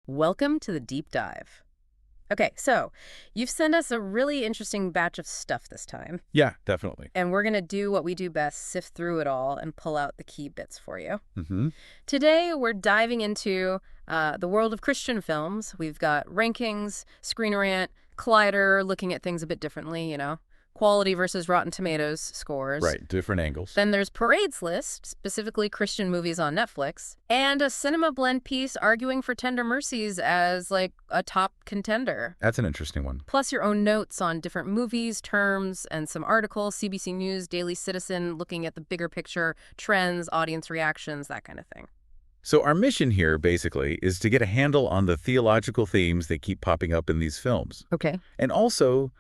Welcome to the deep dive. Okay, so you've sent us a really interesting batch of stuff this time, Yeah, definitely. and we're going to do what we do best, sift through it all and pull out the key bits for you. Hmm. Today, we're diving into the world of Christian films. We've got rankings, Screen Rant, Collider, looking at things a bit differently, quality versus Rotten Tomatoes scores. Right, different angles. Then there's Parade's List, specifically Christian movies on Netflix, and a Cinema Blend piece arguing for Tender Mercies as, like, a top contender. That's an interesting one. Plus your own notes on different movies, terms, and some articles, CBC News, Daily Citizen, looking at the bigger picture, trends, audience reactions, that kind of thing. So our mission here, basically, is to get a handle on the theological themes that keep popping up in these films. Okay. And also,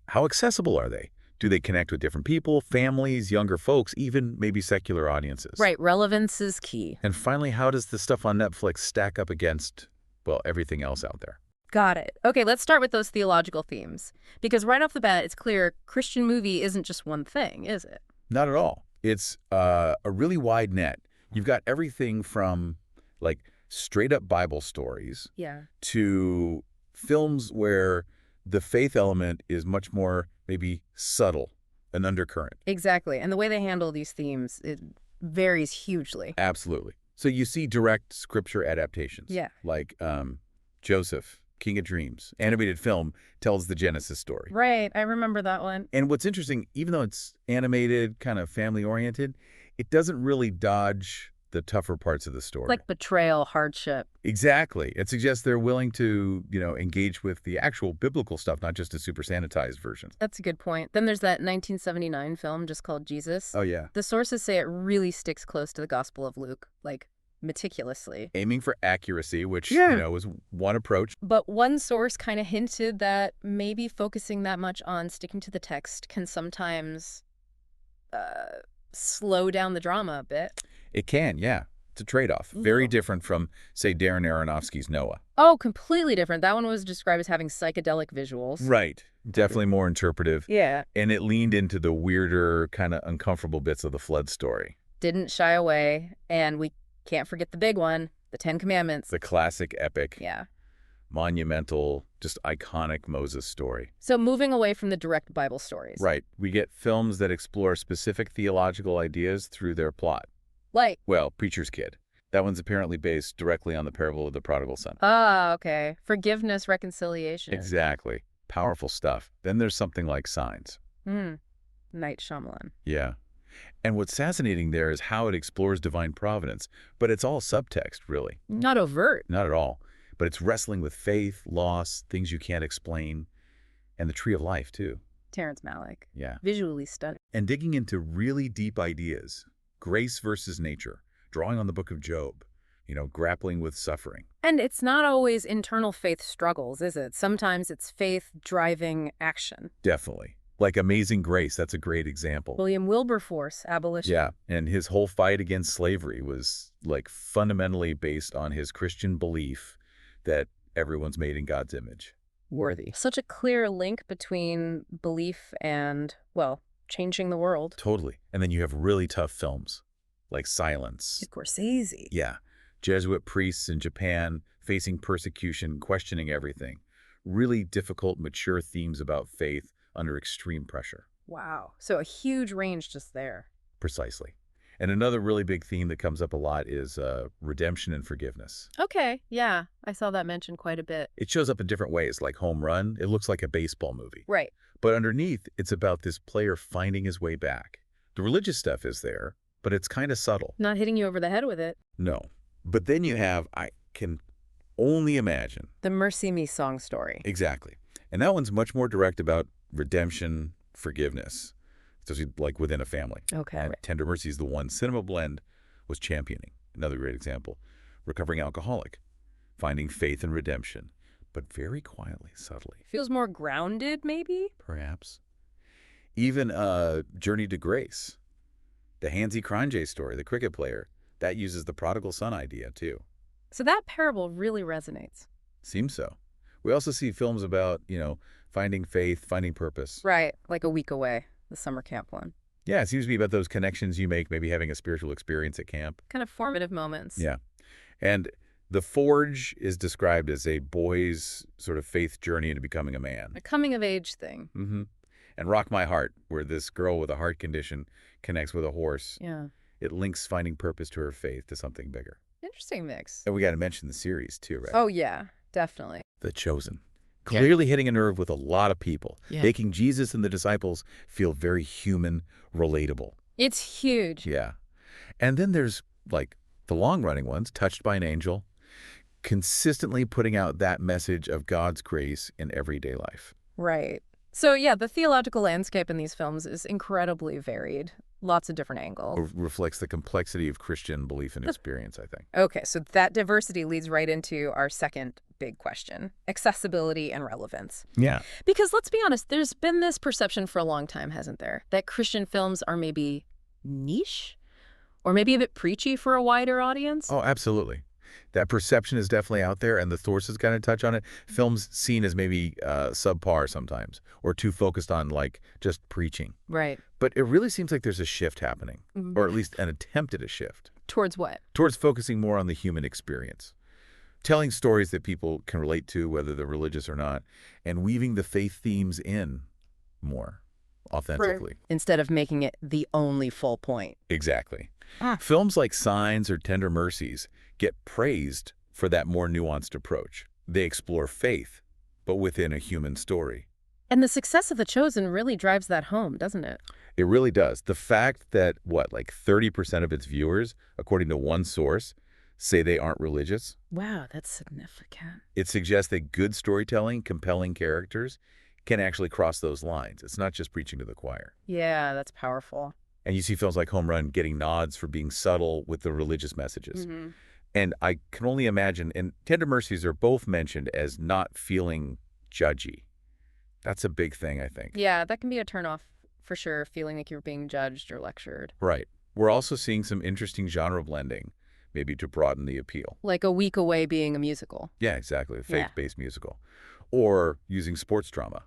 how accessible are they? Do they connect with different people, families, younger folks, even maybe secular audiences? Right, relevance is key. And finally, how does the stuff on Netflix stack up against, well, everything else out there? Got it. Okay, let's start with those theological themes. Because right off the bat, it's clear Christian movie isn't just one thing, is it? Not at all. It's a really wide net. You've got everything from, like, straight-up Bible stories Yeah. to films where the faith element is much more maybe subtle, an undercurrent. Exactly. And the way they handle these themes, it varies hugely. Absolutely. So you see direct scripture adaptations. Yeah. Like Joseph, King of Dreams. Animated film tells the Genesis story. Right. I remember that one. And what's interesting, even though it's animated, kind of family-oriented, it doesn't really dodge the tougher parts of the story. Like betrayal, hardship. Exactly. It suggests they're willing to, engage with the actual biblical stuff, not just a super sanitized version. That's a good point. Then there's that 1979 film just called Jesus. Oh, yeah. The sources say it really sticks close to the Gospel of Luke, like meticulously. Aiming for accuracy, which, Yeah. was one approach. But one source kind of hinted that maybe focusing that much on sticking to the text can sometimes slow down the drama a bit. It can, yeah. It's a trade-off. Very different from, say, Darren Aronofsky's Noah. Oh, completely different. That one was described as having psychedelic visuals. Right. Definitely more interpretive. Yeah. And it leaned into the weirder, kind of uncomfortable bits of the flood story. Didn't shy away. And we can't forget the big one, the Ten Commandments. The classic, epic, Yeah. monumental, just iconic Moses story. So moving away from the direct Bible stories. Right. We get films that explore specific theological ideas through their plot. Like, Well, Preacher's Kid. That one's apparently based directly on the parable of the prodigal son. okay. Forgiveness, reconciliation. Exactly. Powerful stuff. Then there's something like Signs. Night Shyamalan. Yeah. And what's fascinating there is how it explores divine providence, but it's all subtext, really. Not overt. Not at all. But it's wrestling with faith, loss, things you can't explain, and the tree of life, too. Terrence Malick. Yeah. Visually stunning. And digging into really deep ideas, grace versus nature, drawing on the book of Job, grappling with suffering. And it's not always internal faith struggles, is it? Sometimes it's faith driving action. Definitely. Like Amazing Grace, that's a great example. William Wilberforce, abolition. Yeah, and his whole fight against slavery was, like, fundamentally based on his Christian belief that everyone's made in God's image. Worthy. Such a clear link between belief and, well, changing the world. Totally. And then you have really tough films, like Silence. Scorsese. Yeah. Jesuit priests in Japan facing persecution, questioning everything. Really difficult, mature themes about faith under extreme pressure. Wow. So a huge range just there. Precisely. And another really big theme that comes up a lot is redemption and forgiveness. Okay. Yeah. I saw that mentioned quite a bit. It shows up in different ways, like Home Run. It looks like a baseball movie. Right. But underneath, it's about this player finding his way back. The religious stuff is there, but it's kind of subtle. Not hitting you over the head with it. No. But then you have, I can only imagine. The Mercy Me song story. Exactly. And that one's much more direct about redemption, forgiveness, especially like within a family. Okay. And Tender Mercy is the one Cinema Blend was championing. Another great example. Recovering alcoholic, finding faith and redemption, but very quietly, subtly. Feels more grounded, maybe? Perhaps. Even Journey to Grace, the Hansi Cronje story, the cricket player, that uses the prodigal son idea, too. So that parable really resonates. Seems so. We also see films about, finding faith, finding purpose. Right. Like A Week Away, the summer camp one. Yeah, it seems to be about those connections you make, maybe having a spiritual experience at camp. Kind of formative moments. Yeah. And The Forge is described as a boy's sort of faith journey into becoming a man. A coming-of-age thing. Mm-hmm. And Rock My Heart, where this girl with a heart condition connects with a horse. Yeah. It links finding purpose to her faith to something bigger. Interesting mix. And we got to mention the series, too, right? Oh, yeah, definitely. The Chosen. Yeah. Clearly hitting a nerve with a lot of people, Yeah. making Jesus and the disciples feel very human, relatable. It's huge. Yeah. And then there's, like, the long-running ones, Touched by an Angel, consistently putting out that message of God's grace in everyday life. Right. So, yeah, the theological landscape in these films is incredibly varied. Lots of different angles. Reflects the complexity of Christian belief and experience, I think. Okay, so that diversity leads right into our second big question, accessibility and relevance. Yeah. Because let's be honest, there's been this perception for a long time, hasn't there? That Christian films are maybe niche or maybe a bit preachy for a wider audience. Oh, absolutely. That perception is definitely out there, and the sources kind of touch on it. Films seen as maybe subpar sometimes, or too focused on, like, just preaching. Right. But it really seems like there's a shift happening, or at least an attempt at a shift, Towards what? towards focusing more on the human experience. Telling stories that people can relate to, whether they're religious or not, and weaving the faith themes in more authentically. Instead of making it the only full point. Exactly. Ah. Films like Signs or Tender Mercies get praised for that more nuanced approach. They explore faith, but within a human story. And the success of The Chosen really drives that home, doesn't it? It really does. The fact that, like 30% of its viewers, according to one source, say they aren't religious, Wow, that's significant. it suggests that good storytelling, compelling characters, can actually cross those lines. It's not just preaching to the choir. Yeah, that's powerful. And you see films like Home Run getting nods for being subtle with the religious messages. Mm-hmm. And I can only imagine, and Tender Mercies are both mentioned as not feeling judgy. That's a big thing, I think. Yeah, that can be a turnoff for sure, feeling like you're being judged or lectured. Right. We're also seeing some interesting genre blending, maybe to broaden the appeal. Like A Week Away being a musical. Yeah, exactly. A Yeah. faith-based musical. Or using sports drama,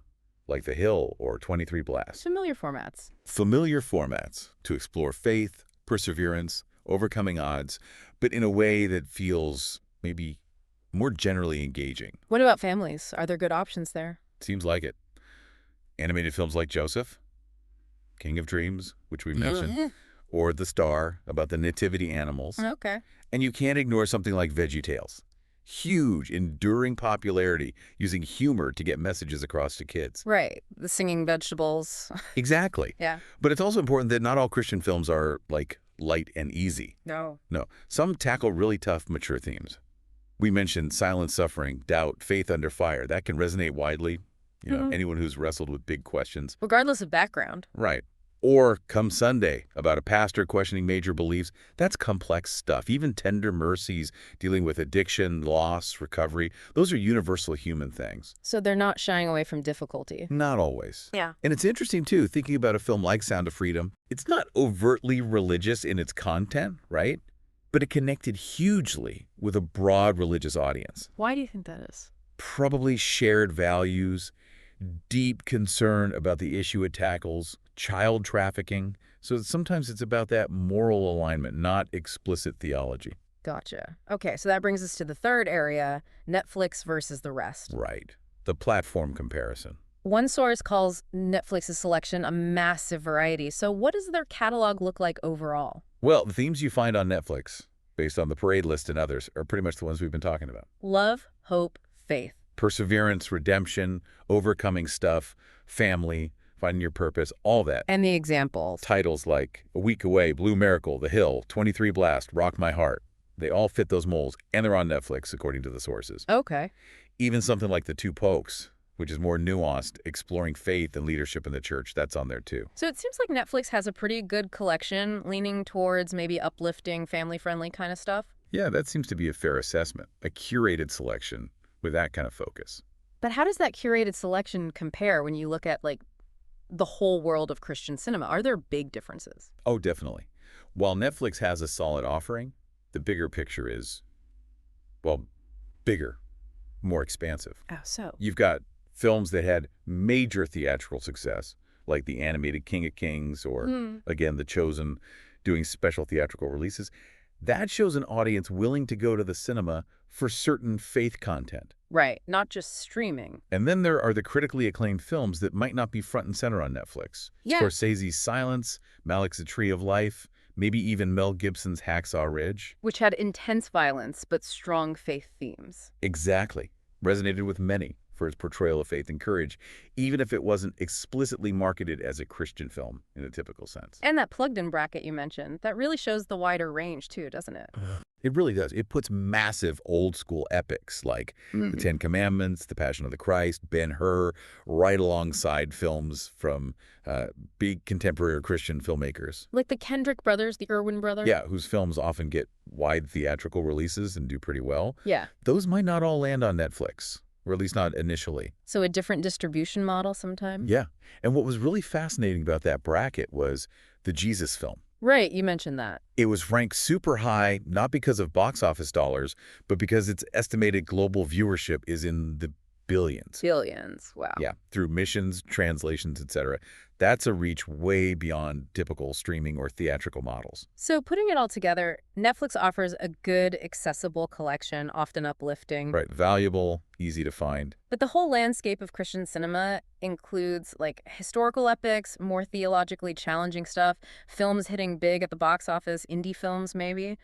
like The Hill or 23 Blast. Familiar formats. Familiar formats to explore faith, perseverance, overcoming odds, but in a way that feels maybe more generally engaging. What about families? Are there good options there? Seems like it. Animated films like Joseph, King of Dreams, which we mentioned, or The Star, about the nativity animals. Okay. And you can't ignore something like VeggieTales. Huge, enduring popularity, using humor to get messages across to kids. Right. The singing vegetables. Exactly. Yeah. But it's also important that not all Christian films are, like, light and easy. No. No, some tackle really tough, mature themes. We mentioned silent suffering, doubt, faith under fire. That can resonate widely. Anyone who's wrestled with big questions. Regardless of background. Right. Or Come Sunday, about a pastor questioning major beliefs. That's complex stuff. Even Tender Mercies, dealing with addiction, loss, recovery. Those are universal human things. So they're not shying away from difficulty. Not always. Yeah. And it's interesting, too, thinking about a film like Sound of Freedom. It's not overtly religious in its content, right? But it connected hugely with a broad religious audience. Why do you think that is? Probably shared values, deep concern about the issue it tackles, child trafficking. So sometimes it's about that moral alignment, not explicit theology. Gotcha. Okay, so that brings us to the third area, Netflix versus the rest. Right. The platform comparison. One source calls Netflix's selection a massive variety. So what does their catalog look like overall? Well, the themes you find on Netflix, based on the Parade list and others, are pretty much the ones we've been talking about. Love, hope, faith. Perseverance, redemption, overcoming stuff, family, finding your purpose, all that. And the examples. Titles like A Week Away, Blue Miracle, The Hill, 23 Blast, Rock My Heart. They all fit those molds, and they're on Netflix, according to the sources. Okay. Even something like The Two Popes, which is more nuanced, exploring faith and leadership in the church, that's on there too. So it seems like Netflix has a pretty good collection, leaning towards maybe uplifting, family-friendly kind of stuff. Yeah, that seems to be a fair assessment, a curated selection with that kind of focus. But how does that curated selection compare when you look at, like, the whole world of Christian cinema? Are there big differences? Oh, definitely. While Netflix has a solid offering, the bigger picture is, well, bigger, more expansive. Oh, so? You've got films that had major theatrical success, like the animated King of Kings or, again, The Chosen, doing special theatrical releases. That shows an audience willing to go to the cinema for certain faith content. Right, not just streaming. And then there are the critically acclaimed films that might not be front and center on Netflix. Yeah. Scorsese's Silence, Malick's A Tree of Life, maybe even Mel Gibson's Hacksaw Ridge. Which had intense violence but strong faith themes. Exactly. Resonated with many for its portrayal of faith and courage, even if it wasn't explicitly marketed as a Christian film in a typical sense. And that plugged-in bracket you mentioned, that really shows the wider range too, doesn't it? It really does. It puts massive old-school epics like The Ten Commandments, The Passion of the Christ, Ben-Hur, right alongside films from big contemporary Christian filmmakers. Like the Kendrick brothers, the Irwin brothers? Yeah, whose films often get wide theatrical releases and do pretty well. Yeah. Those might not all land on Netflix, or at least not initially. So a different distribution model sometime? Yeah. And what was really fascinating about that bracket was the Jesus film. Right, you mentioned that. It was ranked super high, not because of box office dollars, but because its estimated global viewership is in the billions. Billions, wow. Yeah, through missions, translations, etc. That's a reach way beyond typical streaming or theatrical models. So putting it all together, Netflix offers a good, accessible collection, often uplifting. Right, valuable, easy to find. But the whole landscape of Christian cinema includes like historical epics, more theologically challenging stuff, films hitting big at the box office, indie films maybe,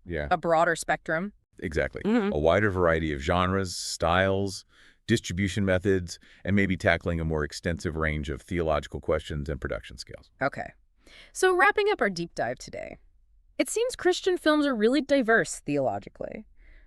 Yeah, a broader spectrum. exactly. A wider variety of genres, styles, distribution methods, and maybe tackling a more extensive range of theological questions and production scales. Okay. So wrapping up our deep dive today, it seems Christian films are really diverse theologically,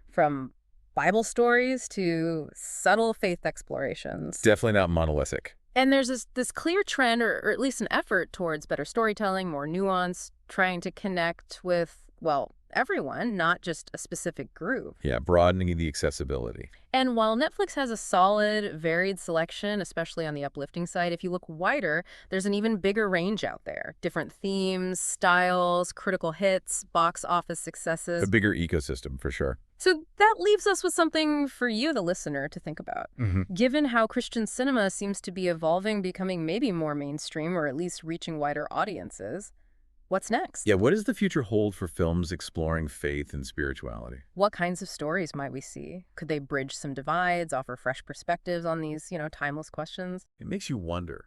from Bible stories to subtle faith explorations. Definitely not monolithic. And there's this clear trend, or at least an effort towards better storytelling, more nuance, trying to connect with, well, everyone, not just a specific group. Yeah, broadening the accessibility. And while Netflix has a solid, varied selection, especially on the uplifting side, if you look wider, there's an even bigger range out there. Different themes, styles, critical hits, box office successes. A bigger ecosystem, for sure. So that leaves us with something for you, the listener, to think about. Given how Christian cinema seems to be evolving, becoming maybe more mainstream, or at least reaching wider audiences, what's next? Yeah, what does the future hold for films exploring faith and spirituality? What kinds of stories might we see? Could they bridge some divides, offer fresh perspectives on these, timeless questions? It makes you wonder.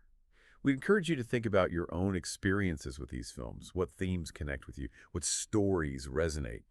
We encourage you to think about your own experiences with these films, what themes connect with you, what stories resonate.